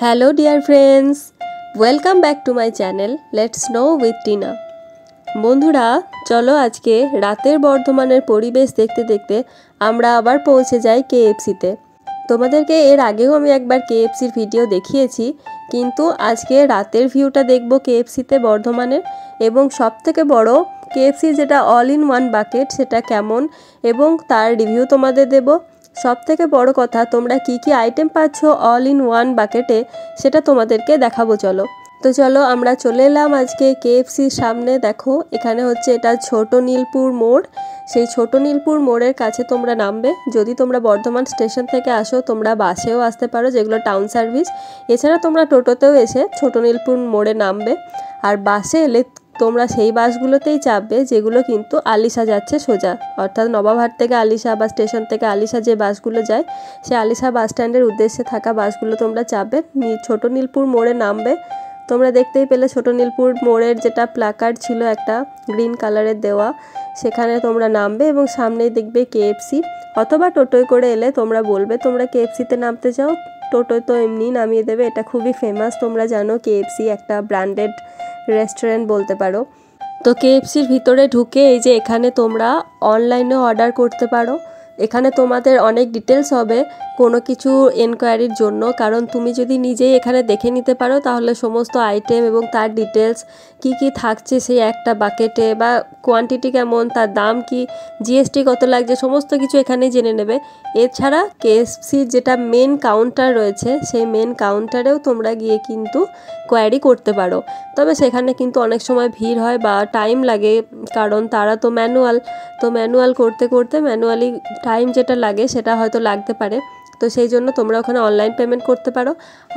Hello dear friends, welcome back to my channel let's know with Tina. বন্ধুরা, চলো আজকে রাতের বর্ধমানের পরিবেশ দেখতে দেখতে আমরা আবার পৌঁছে যাই কেএফসিতে। তোমাদেরকে এর আগেও আমি একবার কেএফসির ভিডিও দেখিয়েছি, কিন্তু আজকে রাতের ভিউটা দেখব কেএফসিতে বর্ধমানের, এবং সবথেকে বড় কেএফসির যেটা অল ইন ওয়ান বাকেট সেটা কেমন এবং তার রিভিউ তোমাদের দেব। সবথেকে বড় কথা, তোমরা কি কি আইটেম পাচ্ছ অল ইন ওয়ান বাকেটে সেটা তোমাদেরকে দেখাবো। চলো আমরা চলে এলাম আজকে কেএফসির সামনে। দেখো এখানে হচ্ছে এটা ছোট নীলপুর মোড়। সেই ছোট নীলপুর মোড়ের কাছে তোমরা নামবে। যদি তোমরা বর্ধমান স্টেশন থেকে আসো তোমরা বাসেও আসতে পারো, যেগুলো টাউন সার্ভিস। এছাড়া তোমরা টোটোতেও এসে ছোট নীলপুর মোড়ে নামবে। আর বাসে এলে তোমরা সেই বাসগুলোতেই চাপবে যেগুলো কিন্তু আলিশা যাচ্ছে সোজা, অর্থাৎ নবাবহাট থেকে আলিশা বা স্টেশন থেকে আলিশা যে বাসগুলো যায় সে আলিশা বাস স্ট্যান্ডের উদ্দেশ্যে থাকা বাসগুলো তোমরা চাপবে। ছোট নীলপুর মোড়ে নামবে। তোমরা দেখতেই পেলে ছোট নীলপুর মোড়ের যেটা প্ল্যাকার্ড ছিল একটা গ্রিন কালারের দেওয়া, সেখানে তোমরা নামবে এবং সামনেই দেখবে কেএফসি। অথবা টোটোয় করে এলে তোমরা বলবে তোমরা কেএফসিতে নামতে চাও, টোটোয় তো এমনি নামিয়ে দেবে। এটা খুবই ফেমাস, তোমরা জানো কেএফসি একটা ব্র্যান্ডেড রেস্টুরেন্ট বলতে পারো। তো কেএফসির ভিতরে ঢুকে এই যে এখানে তোমরা অনলাইনে অর্ডার করতে পারো। এখানে তোমাদের অনেক ডিটেলস হবে কোনো কিছু এনকোয়ারির জন্য, কারণ তুমি যদি নিজেই এখানে দেখে নিতে পারো তাহলে সমস্ত আইটেম এবং তার ডিটেলস কি কি থাকছে সেই একটা বাকেটে, বা কোয়ান্টিটি কেমন, তার দাম কি, জিএসটি কত লাগছে, সমস্ত কিছু এখানেই জেনে নেবে। এছাড়া কেএফসির যেটা মেন কাউন্টার রয়েছে সেই মেন কাউন্টারেও তোমরা গিয়ে কিন্তু কোয়ারি করতে পারো। তবে সেখানে কিন্তু অনেক সময় ভিড় হয় বা টাইম লাগে, কারণ তারা তো ম্যানুয়াল করতে করতে ম্যানুয়ালি টাইম যেটা লাগে সেটা হয়তো লাগতে পারে। তো সেই জন্য তোমরা ওখানে অনলাইন পেমেন্ট করতে পারো।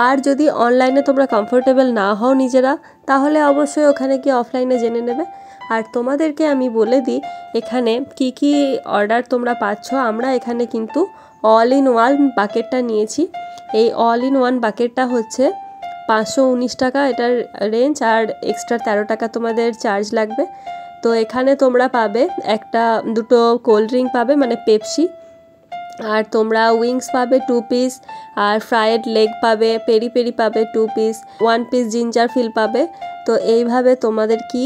আর যদি অনলাইনে তোমরা কমফোর্টেবল না হও নিজেরা, তাহলে অবশ্যই ওখানে গিয়ে অফলাইনে জেনে নেবে। আর তোমাদেরকে আমি বলে দিই এখানে কি কি অর্ডার তোমরা পাচ্ছ। আমরা এখানে কিন্তু অল ইন ওয়ান বাকেটটা নিয়েছি। এই অল ইন ওয়ান বাকেটটা হচ্ছে 519 টাকা এটার রেঞ্জ, আর এক্সট্রা 13 টাকা তোমাদের চার্জ লাগবে। তো এখানে তোমরা পাবে দুটো কোল্ড ড্রিঙ্ক পাবে, মানে পেপসি, আর তোমরা উইংস পাবে 2 পিস, আর ফ্রায়েড লেগ পাবে, পেরি পেরি পাবে 2 পিস, 1 পিস জিঞ্জার ফিল পাবে। তো এইভাবে তোমাদের কি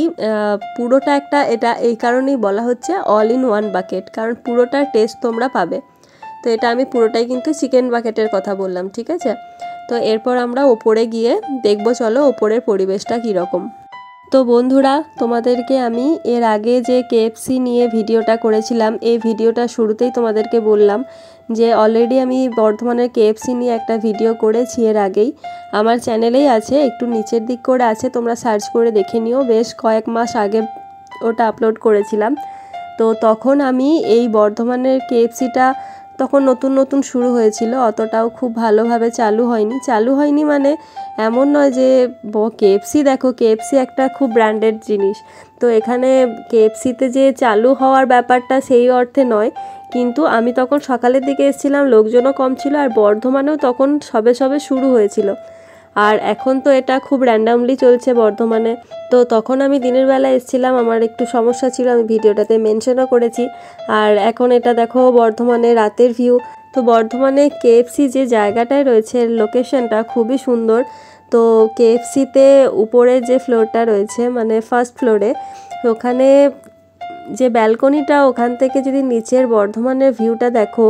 পুরোটা এটা এই কারণেই বলা হচ্ছে অল ইন ওয়ান বাকেট, কারণ পুরোটার টেস্ট তোমরা পাবে। তো এটা আমি পুরোটাই কিন্তু চিকেন বাকেটের কথা বললাম, ঠিক আছে। তো এরপর আমরা ওপরে গিয়ে দেখবো, চলো ওপরের পরিবেশটা কীরকম। তো বন্ধুরা, তোমাদেরকে আমি এর আগে যে কেএফসি নিয়ে ভিডিওটা করেছিলাম, এই ভিডিওটা শুরুতেই তোমাদেরকে বললাম যে অলরেডি আমি বর্ধমানের কেএফসি নিয়ে একটা ভিডিও করেছি এর আগেই, আমার চ্যানেলেই আছে, একটু নিচের দিক করে আছে, তোমরা সার্চ করে দেখে নিও। বেশ কয়েক মাস আগে ওটা আপলোড করেছিলাম। তো তখন আমি এই বর্ধমানের কেএফসিটা তখন নতুন নতুন শুরু হয়েছিল, অতটাও খুব ভালোভাবে চালু হয়নি মানে এমন নয় যে কেএফসি, দেখো কেএফসি একটা খুব ব্র্যান্ডেড জিনিস। তো এখানে কেএফসিতে যে চালু হওয়ার ব্যাপারটা সেই অর্থে নয়, কিন্তু আমি তখন সকালের দিকে এসেছিলাম, লোকজনও কম ছিল, আর বর্ধমানেও তখন সবে শুরু হয়েছিল। আর এখন তো এটা খুব র্যান্ডামলি চলছে বর্ধমানে। তো তখন আমি দিনের বেলা এসেছিলাম, আমার একটু সমস্যা ছিল, আমি ভিডিওটাতে মেনশনও করেছি। আর এখন এটা দেখো বর্ধমানে রাতের ভিউ। তো বর্ধমানে কেএফসি যে জায়গাটায় রয়েছে লোকেশনটা খুবই সুন্দর। তো কেএফসিতে উপরের যে ফ্লোরটা রয়েছে, মানে ফার্স্ট ফ্লোরে, ওখানে যে ব্যালকনিটা, ওখান থেকে যদি নিচের বর্ধমানের ভিউটা দেখো,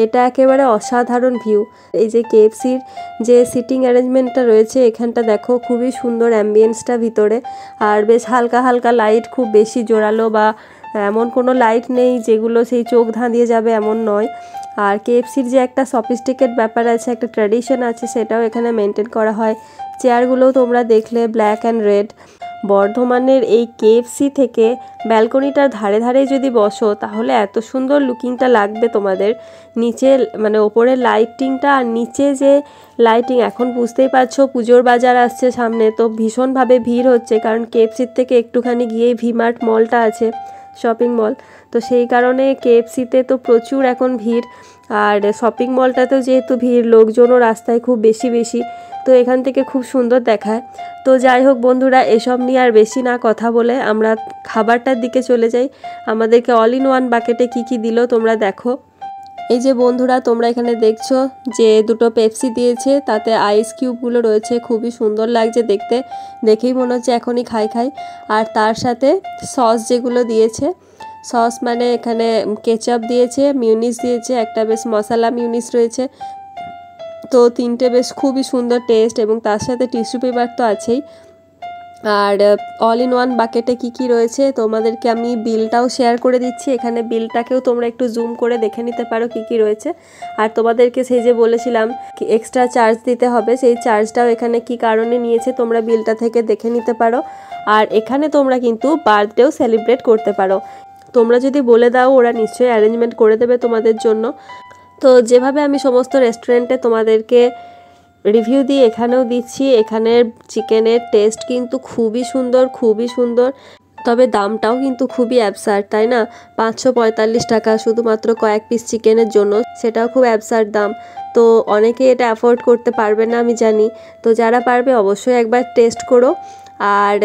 এটা একেবারে অসাধারণ ভিউ। এই যে কেএফসির যে সিটিং অ্যারেঞ্জমেন্টটা রয়েছে এখানটা দেখো, খুবই সুন্দর অ্যাম্বিয়েন্সটা ভিতরে। আর বেশ হালকা হালকা লাইট, খুব বেশি জোরালো বা এমন কোনো লাইট নেই যেগুলো সেই চোখ ধাঁধিয়ে যাবে, এমন নয়। আর কেএফসির যে একটা সফিস্টিকেট ব্যাপার আছে, একটা ট্র্যাডিশন আছে, সেটাও এখানে মেনটেন করা হয়। চেয়ারগুলোও তোমরা দেখলে ব্ল্যাক অ্যান্ড রেড। বর্ধমানের এই কেএফসি থেকে ব্যালকনিটার ধারে ধারে যদি বসো তাহলে এত সুন্দর লুকিংটা লাগবে তোমাদের। নিচে মানে ওপরের লাইটিংটা আর নিচে যে লাইটিং, এখন বুঝতেই পারছো পুজোর বাজার আসছে সামনে, তো ভীষণভাবে ভিড় হচ্ছে, কারণ কেএফসির থেকে একটুখানি গিয়েই ভিমার্ট মলটা আছে, শপিং মল। তো সেই কারণে কেএফসিতে তো প্রচুর এখন ভিড়, আর শপিং মলটাতেও যেহেতু ভিড়, লোকজনও রাস্তায় খুব বেশি। তো এখান থেকে খুব সুন্দর দেখায়। তো যাই হোক বন্ধুরা, এসব নিয়ে আর বেশি না কথা বলে আমরা খাবারটার দিকে চলে যাই। আমাদেরকে অল ইন ওয়ান বাকেটে কি দিল তোমরা দেখো। এই যে বন্ধুরা তোমরা এখানে দেখছো যে দুটো পেপসি দিয়েছে, তাতে আইস কিউবগুলো রয়েছে, খুবই সুন্দর লাগছে দেখতে, দেখেই মনে হচ্ছে এখনই খাই। আর তার সাথে সস যেগুলো দিয়েছে, সস মানে এখানে কেচাপ দিয়েছে, মিউনিস দিয়েছে, একটা বেশ মশলা মিউনিস রয়েছে, তো তিনটে বেশ খুবই সুন্দর টেস্ট। এবং তার সাথে টিস্যু পেপার তো আছেই। আর অল ইন ওয়ান বাকেটে কি রয়েছে তোমাদেরকে আমি বিলটাও শেয়ার করে দিচ্ছি, এখানে বিলটাকেও তোমরা একটু জুম করে দেখে নিতে পারো কি রয়েছে। আর তোমাদেরকে সেই যে বলেছিলাম এক্সট্রা চার্জ দিতে হবে, সেই চার্জটাও এখানে কি কারণে নিয়েছে তোমরা বিলটা থেকে দেখে নিতে পারো। আর এখানে তোমরা কিন্তু বার্থডেও সেলিব্রেট করতে পারো, তোমরা যদি বলে দাও ওরা নিশ্চয়ই অ্যারেঞ্জমেন্ট করে দেবে তোমাদের জন্য। তো যেভাবে আমি সমস্ত রেস্টুরেন্টে তোমাদেরকে রিভিউ দিই এখানেও দিচ্ছি। এখানের চিকেনের টেস্ট কিন্তু খুবই সুন্দর, তবে দামটাও কিন্তু খুবই অ্যাবসার্ড, তাই না? 545 টাকা শুধুমাত্র কয়েক পিস চিকেনের জন্য, সেটাও খুব অ্যাবসার্ড দাম। তো অনেকে এটা অ্যাফোর্ড করতে পারবে না আমি জানি, তো যারা পারবে অবশ্যই একবার টেস্ট করো। আর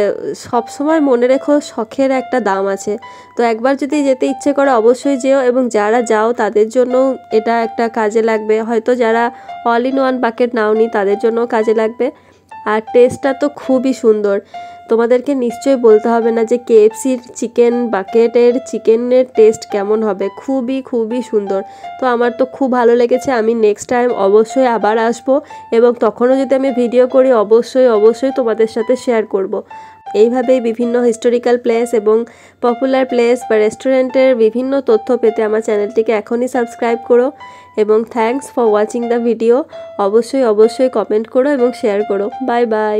সব সময় মনে রেখো শখের একটা দাম আছে, তো একবার যদি যেতে ইচ্ছে করে অবশ্যই যেও। এবং যারা যাও তাদের জন্য এটা একটা কাজে লাগবে, হয়তো যারা অল ইন ওয়ান বাকেট নাওনি তাদের জন্য কাজে লাগবে। আর টেস্টটা তো খুবই সুন্দর, তোমাদেরকে নিশ্চয়ই বলতে হবে না যে কেএফসির চিকেন বাকেটের চিকেনের টেস্ট কেমন হবে, খুবই সুন্দর। তো আমার তো খুব ভালো লেগেছে, আমি নেক্সট টাইম অবশ্যই আবার আসবো, এবং তখনও যদি আমি ভিডিও করি অবশ্যই তোমাদের সাথে শেয়ার করব। এইভাবেই বিভিন্ন হিস্টোরিক্যাল প্লেস এবং পপুলার প্লেস বা রেস্টুরেন্টের বিভিন্ন তথ্য পেতে আমার চ্যানেলটিকে এখনই সাবস্ক্রাইব করো। এবং thanks for watching the video. অবশ্যই কমেন্ট করো এবং শেয়ার করো। Bye bye.